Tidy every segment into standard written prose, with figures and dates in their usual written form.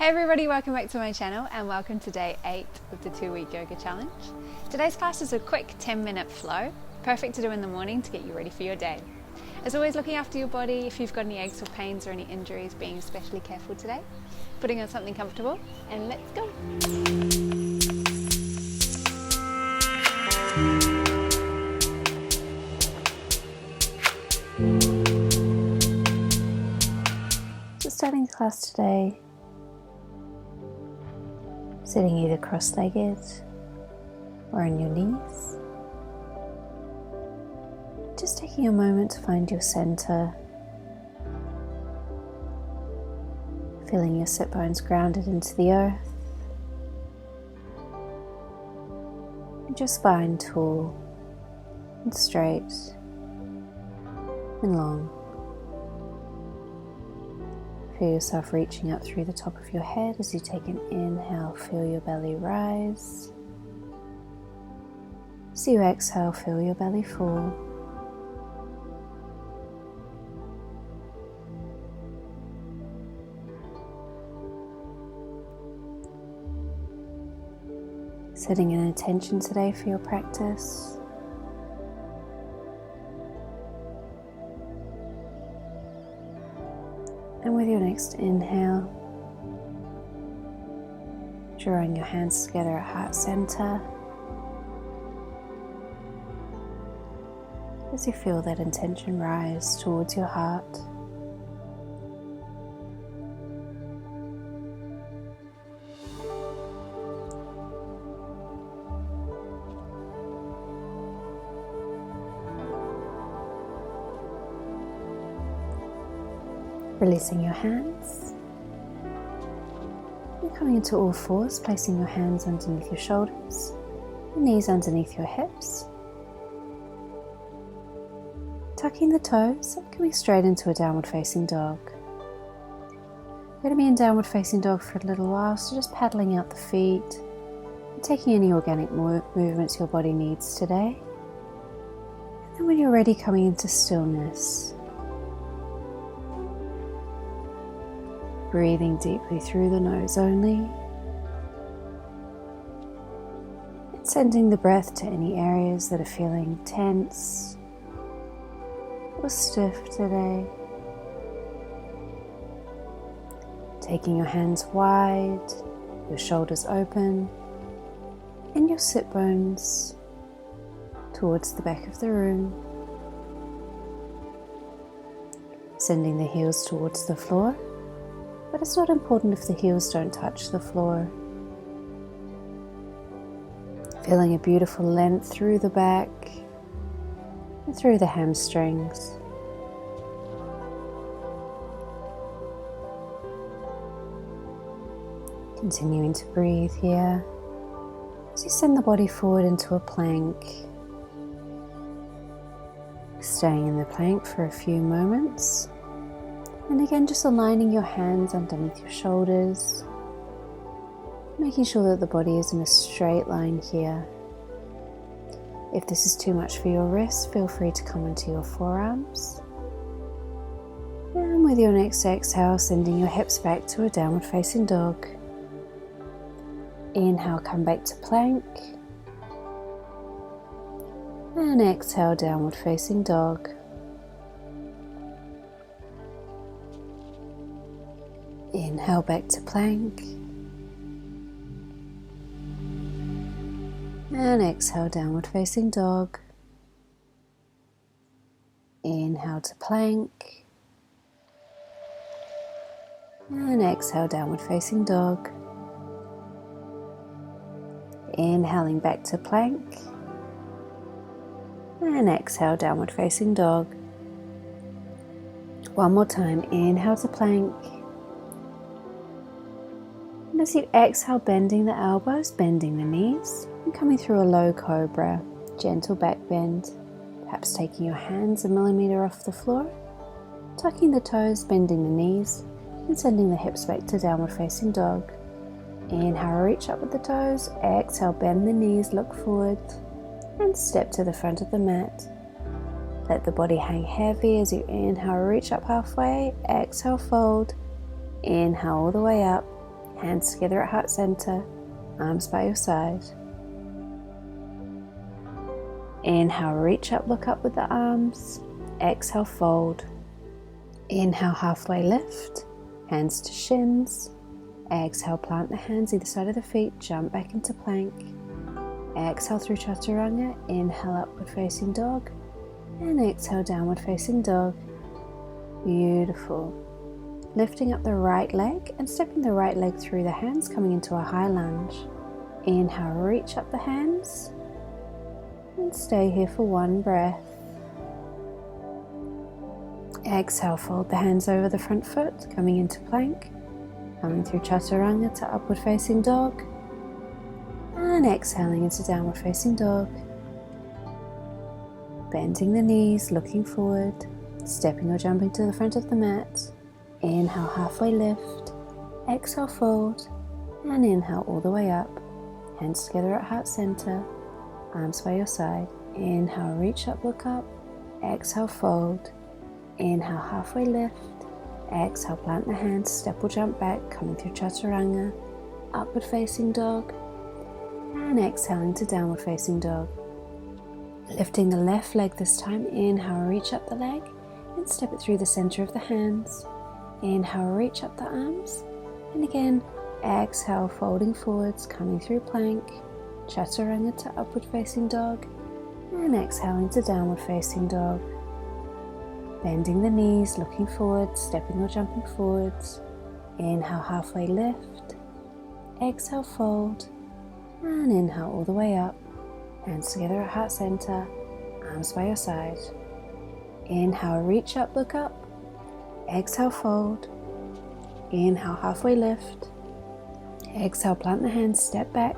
Hey everybody, welcome back to my channel and welcome to day 8 of the 2-week yoga challenge. Today's class is a quick 10-minute flow, perfect to do in the morning to get you ready for your day. As always, looking after your body. If you've got any aches or pains or any injuries, being especially careful today. Putting on something comfortable and let's go. So starting the class today, sitting either cross-legged or on your knees. Just taking a moment to find your center, feeling your sit bones grounded into the earth, and your spine tall and straight and long. Feel yourself reaching up through the top of your head as you take an inhale, feel your belly rise. As you exhale, feel your belly fall. Setting an intention today for your practice. And with your next inhale, drawing your hands together at heart center. As you feel that intention rise towards your heart. Releasing your hands. You're coming into all fours, placing your hands underneath your shoulders, your knees underneath your hips. Tucking the toes and coming straight into a downward facing dog. We're going to be in downward facing dog for a little while, so just paddling out the feet, and taking any organic movements your body needs today. And then when you're ready, coming into stillness. Breathing deeply through the nose only, and sending the breath to any areas that are feeling tense or stiff today. Taking your hands wide, your shoulders open, and your sit bones towards the back of the room. Sending the heels towards the floor. But it's not important if the heels don't touch the floor. Feeling a beautiful length through the back and through the hamstrings. Continuing to breathe here as you send the body forward into a plank. Staying in the plank for a few moments. And again, just aligning your hands underneath your shoulders, making sure that the body is in a straight line here. If this is too much for your wrists, feel free to come into your forearms. And with your next exhale, sending your hips back to a downward facing dog. Inhale, come back to plank. And exhale, downward facing dog. Inhale back to plank, and exhale downward facing dog. Inhale to plank, and exhale downward facing dog. Inhaling back to plank, and exhale downward facing dog. One more time, inhale to plank. And as you exhale, bending the elbows, bending the knees, and coming through a low cobra, gentle back bend, perhaps taking your hands a millimeter off the floor, tucking the toes, bending the knees, and sending the hips back to downward facing dog. Inhale, reach up with the toes, exhale, bend the knees, look forward, and step to the front of the mat. Let the body hang heavy as you inhale, reach up halfway, exhale, fold, inhale all the way up, hands together at heart center, arms by your side. Inhale, reach up, look up with the arms. Exhale, fold. Inhale, halfway lift, hands to shins. Exhale, plant the hands either side of the feet, jump back into plank. Exhale through chaturanga, inhale, upward facing dog, and exhale, downward facing dog. Beautiful. Lifting up the right leg and stepping the right leg through the hands, coming into a high lunge. Inhale, reach up the hands, and stay here for one breath. Exhale, fold the hands over the front foot, coming into plank, coming through chaturanga to upward facing dog, and exhaling into downward facing dog. Bending the knees, looking forward, stepping or jumping to the front of the mat. Inhale, halfway lift, exhale, fold, and inhale all the way up. Hands together at heart center, arms by your side. Inhale, reach up, look up, exhale, fold. Inhale, halfway lift, exhale, plant the hands, step or jump back, coming through chaturanga, upward facing dog, and exhaling to downward facing dog. Lifting the left leg this time, inhale, reach up the leg, and step it through the center of the hands. Inhale, reach up the arms, and again, exhale, folding forwards, coming through plank, chaturanga to upward facing dog, and exhaling to downward facing dog. Bending the knees, looking forward, stepping or jumping forwards. Inhale, halfway lift, exhale, fold, and inhale all the way up. Hands together at heart center, arms by your side. Inhale, reach up, look up, exhale, fold. Inhale, halfway lift, exhale, plant the hands, step back,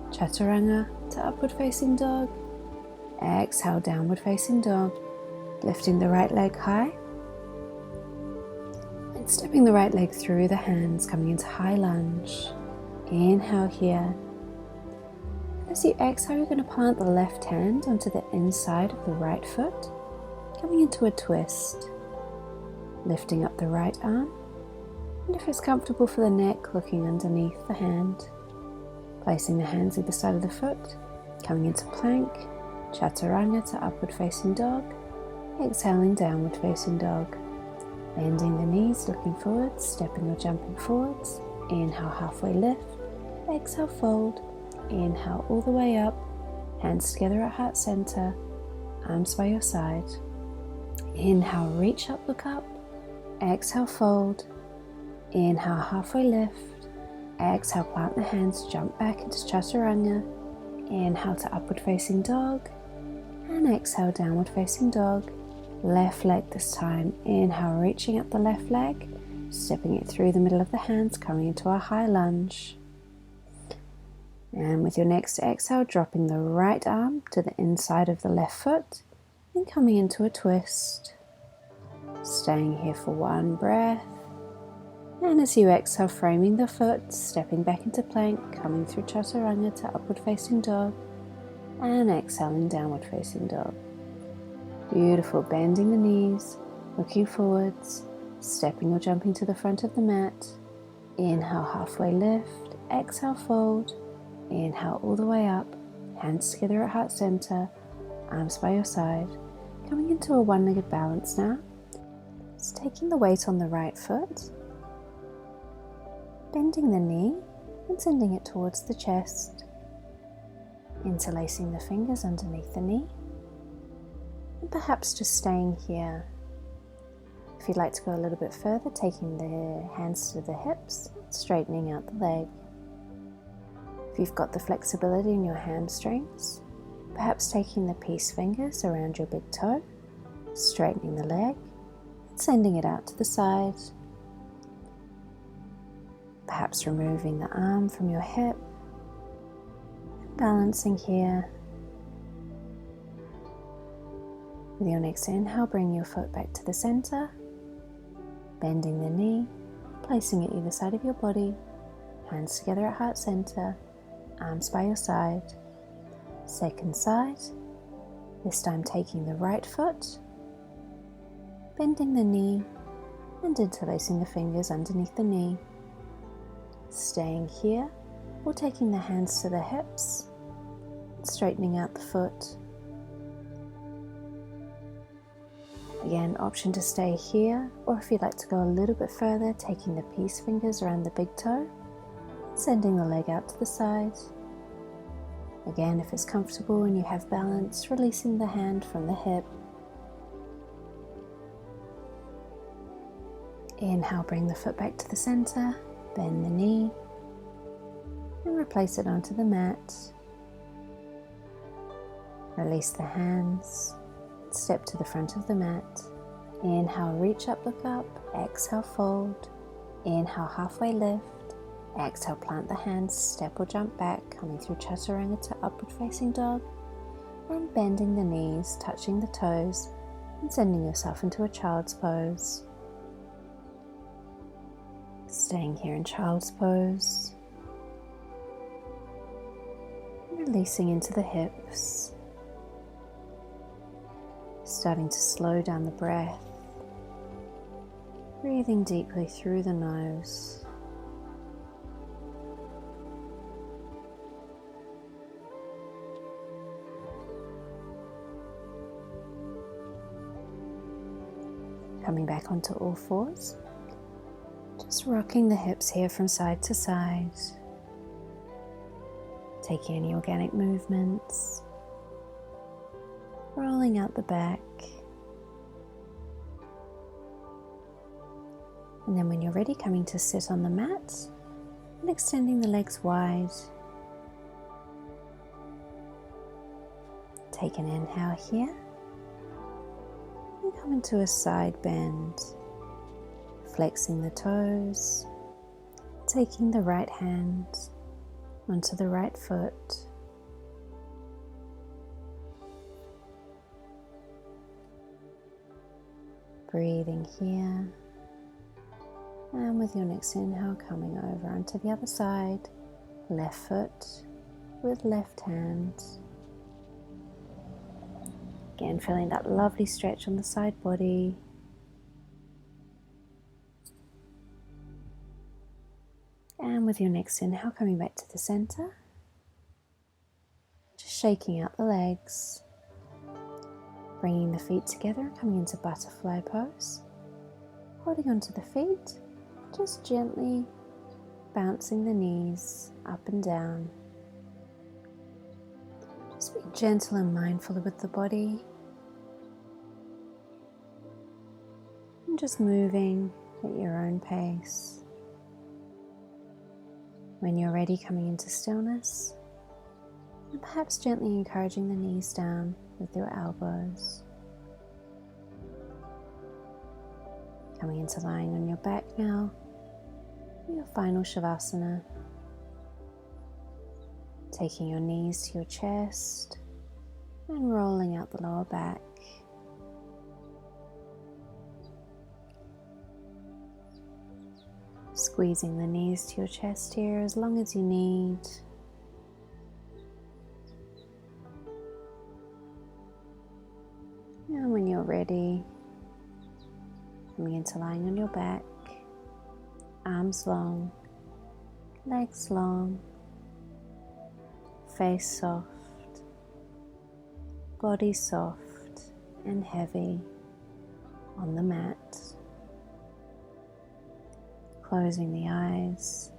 chaturanga to upward facing dog. Exhale, downward facing dog. Lifting the right leg high and stepping the right leg through the hands, coming into high lunge. Inhale here. As you exhale, you're going to plant the left hand onto the inside of the right foot, coming into a twist. Lifting up the right arm, and if it's comfortable for the neck, looking underneath the hand. Placing the hands either side of the foot, coming into plank, chaturanga to upward facing dog. Exhaling, downward facing dog. Bending the knees, looking forwards, stepping or jumping forwards. Inhale, halfway lift. Exhale, fold. Inhale all the way up. Hands together at heart center. Arms by your side. Inhale, reach up, look up. Exhale, fold. Inhale, halfway lift. Exhale, plant the hands, jump back into chaturanga. Inhale to upward facing dog. And exhale, downward facing dog. Left leg this time. Inhale, reaching up the left leg, stepping it through the middle of the hands, coming into a high lunge. And with your next exhale, dropping the right arm to the inside of the left foot and coming into a twist. Staying here for one breath. And as you exhale, framing the foot, stepping back into plank, coming through chaturanga to upward facing dog, and exhaling, downward facing dog. Beautiful. Bending the knees, looking forwards, stepping or jumping to the front of the mat. Inhale, halfway lift, exhale, fold. Inhale all the way up, hands together at heart center, arms by your side. Coming into a one-legged balance now. Just taking the weight on the right foot, bending the knee and sending it towards the chest. Interlacing the fingers underneath the knee. And perhaps just staying here. If you'd like to go a little bit further, taking the hands to the hips, straightening out the leg. If you've got the flexibility in your hamstrings, perhaps taking the peace fingers around your big toe, straightening the leg, and sending it out to the side. Perhaps removing the arm from your hip, and balancing here. With your next inhale, bring your foot back to the center, bending the knee, placing it either side of your body, hands together at heart center, arms by your side. Second side, this time taking the right foot, bending the knee and interlacing the fingers underneath the knee. Staying here or taking the hands to the hips, straightening out the foot. Again, option to stay here, or if you'd like to go a little bit further, taking the peace fingers around the big toe, sending the leg out to the side. Again, if it's comfortable and you have balance, releasing the hand from the hip. Inhale, bring the foot back to the center, bend the knee, and replace it onto the mat. Release the hands, step to the front of the mat. Inhale, reach up, look up. Exhale, fold. Inhale, halfway lift. Exhale, plant the hands, step or jump back, coming through chaturanga to upward facing dog, and bending the knees, touching the toes, and sending yourself into a child's pose. Staying here in child's pose, releasing into the hips, starting to slow down the breath, breathing deeply through the nose. Coming back onto all fours, just rocking the hips here from side to side, taking any organic movements, rolling out the back, and then when you're ready, coming to sit on the mat and extending the legs wide. Take an inhale here. Come into a side bend, flexing the toes, taking the right hand onto the right foot. Breathing here, and with your next inhale, coming over onto the other side, left foot with left hand. Again, feeling that lovely stretch on the side body. And with your next inhale, coming back to the center. Just shaking out the legs. Bringing the feet together, coming into butterfly pose. Holding onto the feet, just gently bouncing the knees up and down. Just be gentle and mindful with the body. And just moving at your own pace. When you're ready, coming into stillness, and perhaps gently encouraging the knees down with your elbows. Coming into lying on your back now, your final Shavasana. Taking your knees to your chest and rolling out the lower back. Squeezing the knees to your chest here as long as you need. And when you're ready, coming into lying on your back, arms long, legs long, face soft, body soft and heavy on the mat. Closing the eyes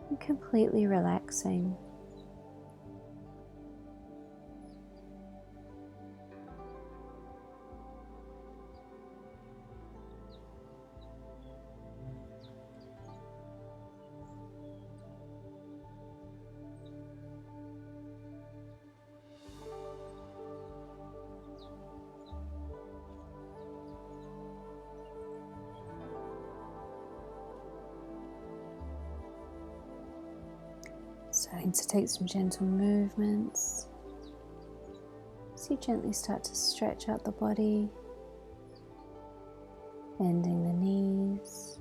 and completely relaxing. Starting to take some gentle movements as you gently start to stretch out the body, bending the knees,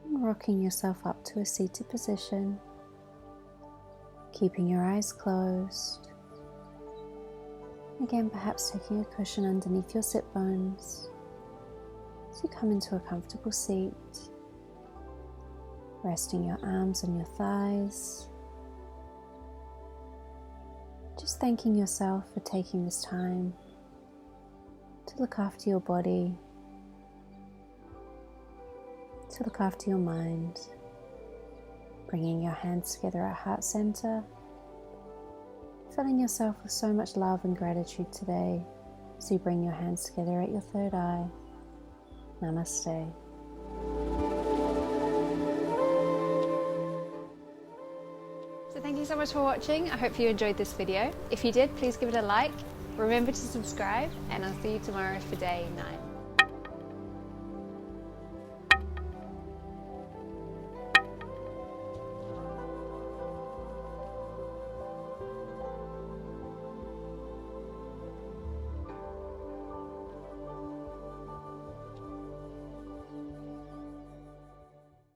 and rocking yourself up to a seated position, keeping your eyes closed. Again, perhaps taking a cushion underneath your sit bones as you come into a comfortable seat. Resting your arms on your thighs. Just thanking yourself for taking this time to look after your body, to look after your mind. Bringing your hands together at heart center. Filling yourself with so much love and gratitude today as you bring your hands together at your third eye. Namaste. So thank you so much for watching. I hope you enjoyed this video. If you did, please give it a like. Remember to subscribe, and I'll see you tomorrow for day 9.